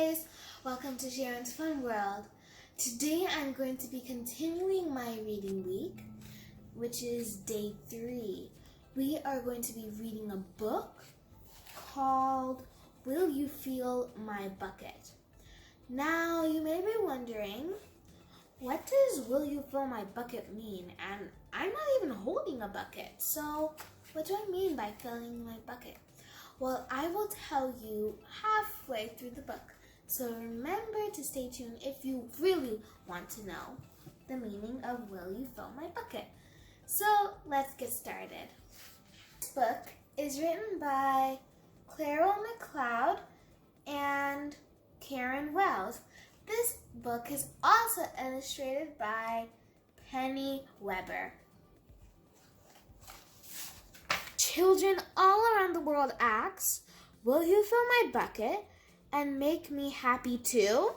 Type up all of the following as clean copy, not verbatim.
guys, welcome to Sharon's Fun World. Today I'm going to be continuing my reading week, which is day 3. We are going to be reading a book called Will You Fill My Bucket? Now you may be wondering, what does Will You Fill My Bucket mean? And I'm not even holding a bucket, so what do I mean by filling my bucket? Well, I will tell you halfway through the book, so remember to stay tuned if you really want to know the meaning of Will You Fill My Bucket? So let's get started. This book is written by Clara McLeod and Karen Wells. This book is also illustrated by Penny Weber. Children all around the world ask, will you fill my bucket and make me happy too?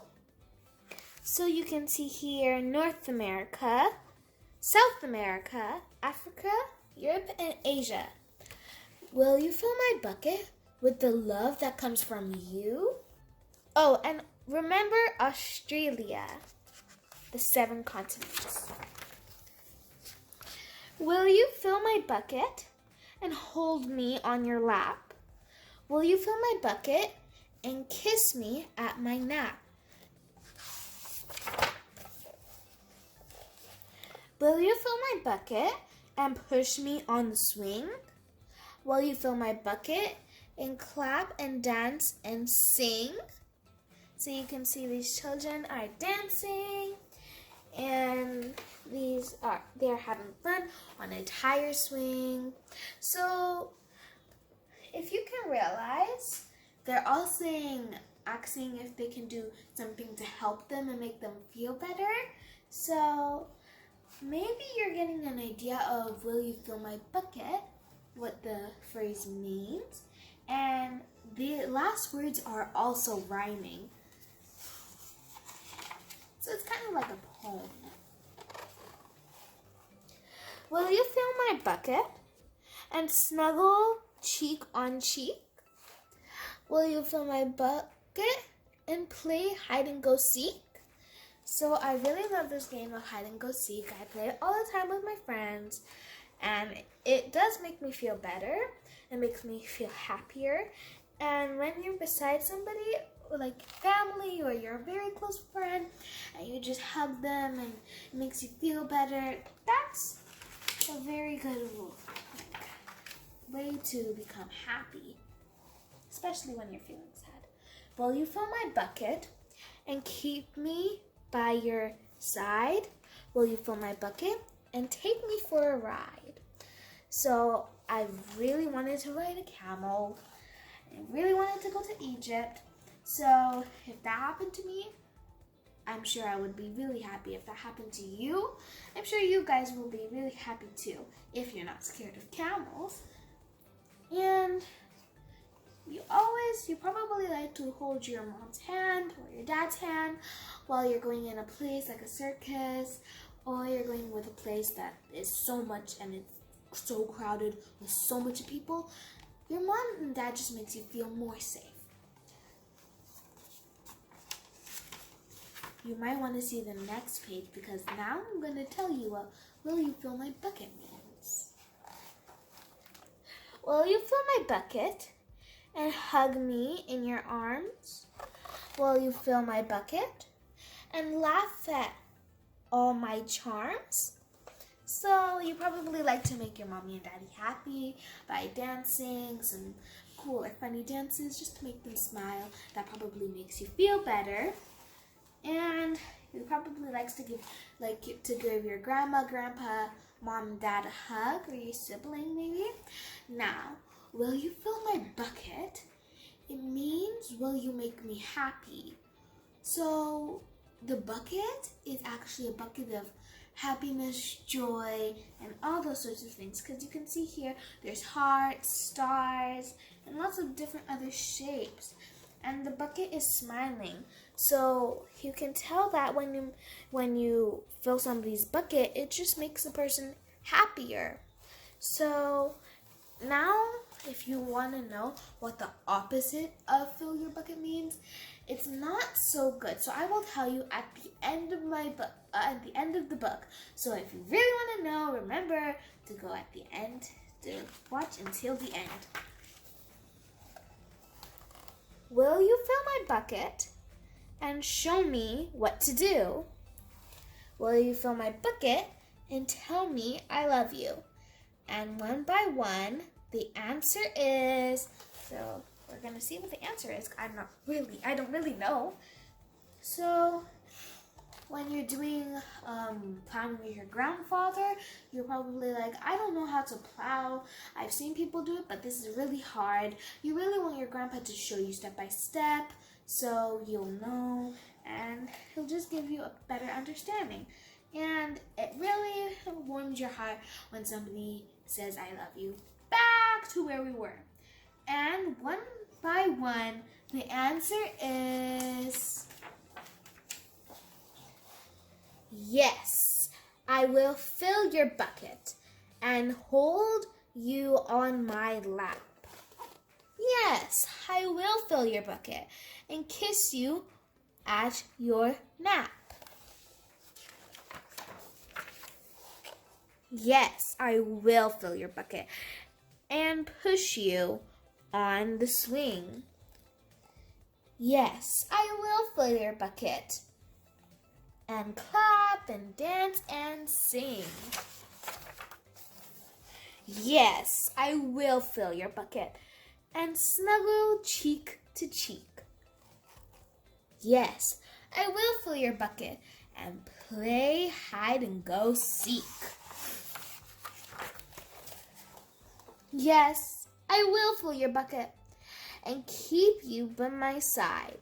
So you can see here North America, South America, Africa, Europe, and Asia. Will you fill my bucket with the love that comes from you? Oh, and remember Australia, the 7 continents. Will you fill my bucket and hold me on your lap? Will you fill my bucket and kiss me at my nap? Will you fill my bucket and push me on the swing? Will you fill my bucket and clap and dance and sing? So you can see these children are dancing and they're having fun on a tire swing. So if you can realize, they're all asking if they can do something to help them and make them feel better. So maybe you're getting an idea of will you fill my bucket, what the phrase means, and the last words are also rhyming. So it's kind of like a poem. Will you fill my bucket and snuggle cheek on cheek? Will you fill my bucket and play hide and go seek? So I really love this game of hide and go seek. I play it all the time with my friends, and it does make me feel better. It makes me feel happier. And when you're beside somebody, like family or your very close friend, and you just hug them and it makes you feel better, that's a very good way to become happy, especially when you're feeling sad. Will you fill my bucket and keep me by your side? Will you fill my bucket and take me for a ride? So I really wanted to ride a camel. I really wanted to go to Egypt. So if that happened to me, I'm sure I would be really happy. If that happened to you, I'm sure you guys will be really happy too, if you're not scared of camels. And you probably like to hold your mom's hand or your dad's hand while you're going in a place like a circus, or you're going with a place that is so much and it's so crowded with so much people. Your mom and dad just makes you feel more safe. You might want to see the next page, because now I'm going to tell you what will you fill my bucket means. Will you fill my bucket and hug me in your arms? Will you fill my bucket and laugh at all my charms? So you probably like to make your mommy and daddy happy by dancing some cool or funny dances just to make them smile. That probably makes you feel better. And you probably like to give your grandma, grandpa, mom, and dad a hug, or your sibling maybe. Now, will you fill my bucket? It means will you make me happy? So the bucket is actually a bucket of happiness, joy, and all those sorts of things. Because you can see here, there's hearts, stars, and lots of different other shapes. And the bucket is smiling. So you can tell that when you fill somebody's bucket, it just makes the person happier. So now if you want to know what the opposite of fill your bucket means, it's not so good. So I will tell you at the end of my book, at the end of the book. So if you really want to know, remember to go at the end to watch until the end. Will you fill my bucket and show me what to do? Will you fill my bucket and tell me I love you? And one by one, the answer is, so we're going to see what the answer is. I don't really know. So when you're doing plowing with your grandfather, you're probably like, I don't know how to plow. I've seen people do it, but this is really hard. You really want your grandpa to show you step by step so you'll know, and he'll just give you a better understanding. And it really warms your heart when somebody says, I love you. Back to where we were. And one by one, the answer is yes. I will fill your bucket and hold you on my lap. Yes, I will fill your bucket and kiss you at your nap. Yes, I will fill your bucket and push you on the swing. Yes, I will fill your bucket and clap and dance and sing. Yes, I will fill your bucket and snuggle cheek to cheek. Yes, I will fill your bucket and play hide and go seek. Yes, I will fill your bucket and keep you by my side.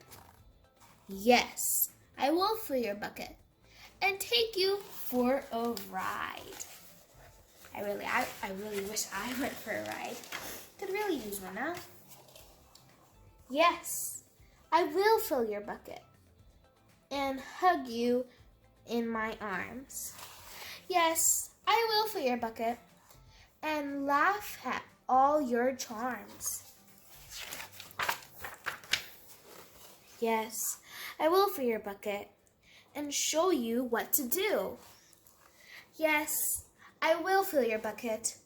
Yes, I will fill your bucket and take you for a ride. I really wish I went for a ride. Could really use one now. Yes, I will fill your bucket and hug you in my arms. Yes, I will fill your bucket and laugh at all your charms. Yes, I will fill your bucket and show you what to do. Yes, I will fill your bucket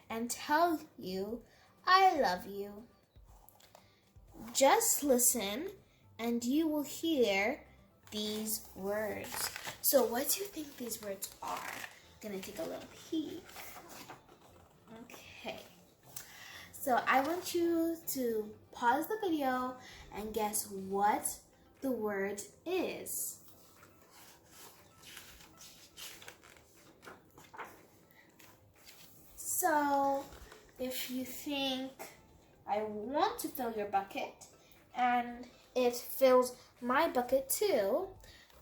and tell you I love you. Just listen and you will hear these words. So what do you think these words are? I'm gonna take a little peek. Okay. So I want you to pause the video and guess what the word is. So if you think I want to fill your bucket and it fills my bucket too,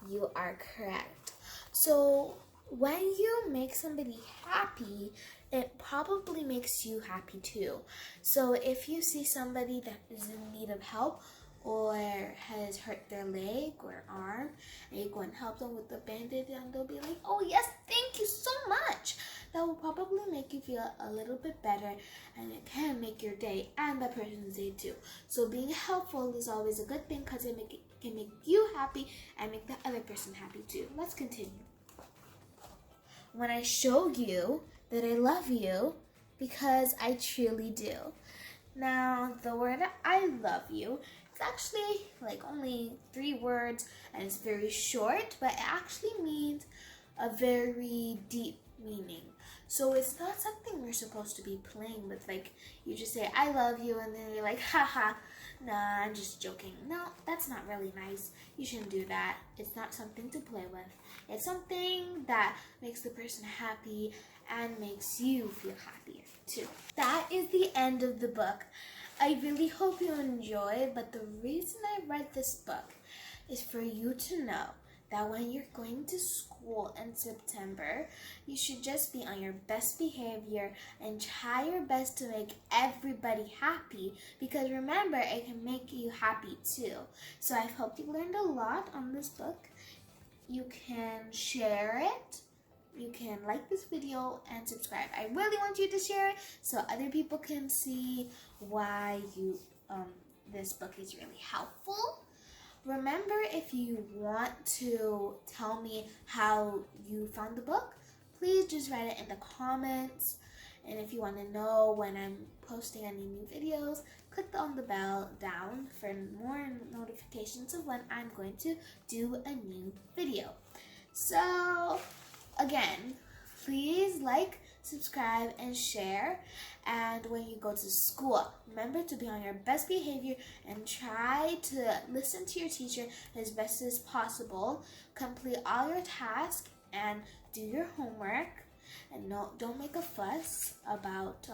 you are correct. So when you make somebody happy, it probably makes you happy too. So if you see somebody that is in need of help or has hurt their leg or arm, and you go and help them with the bandage, and they'll be like, oh yes, thank you so much. That will probably make you feel a little bit better, and it can make your day and that person's day too. So being helpful is always a good thing because it can make you happy and make the other person happy too. Let's continue. When I show you that I love you, because I truly do. Now, the word I love you, it's actually like only 3 words and it's very short, but it actually means a very deep meaning. So it's not something we're supposed to be playing with. Like, you just say, I love you, and then you're like, haha, nah, I'm just joking. No, that's not really nice. You shouldn't do that. It's not something to play with. It's something that makes the person happy and makes you feel happier too. That is the end of the book. I really hope you enjoyed, but the reason I read this book is for you to know that when you're going to school in September, you should just be on your best behavior and try your best to make everybody happy, because remember, it can make you happy too. So I hope you learned a lot on this book. You can share it you can like this video and subscribe. I really want you to share it so other people can see why this book is really helpful. Remember, if you want to tell me how you found the book, please just write it in the comments. And if you want to know when I'm posting any new videos, click on the bell down for more notifications of when I'm going to do a new video. So, again, please like, subscribe, and share. And when you go to school, remember to be on your best behavior and try to listen to your teacher as best as possible. Complete all your tasks and do your homework. And don't make a fuss about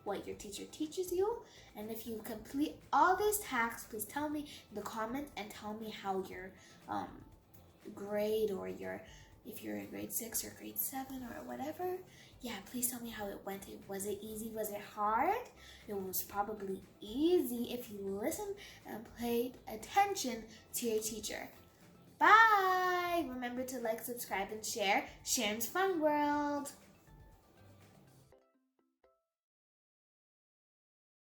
what your teacher teaches you. And if you complete all these tasks, please tell me in the comments and tell me how your grade or if you're in grade 6 or grade 7 or whatever. Yeah, please tell me how it went. Was it easy? Was it hard? It was probably easy if you listened and paid attention to your teacher. Bye! Remember to like, subscribe, and share Sharon's Fun World.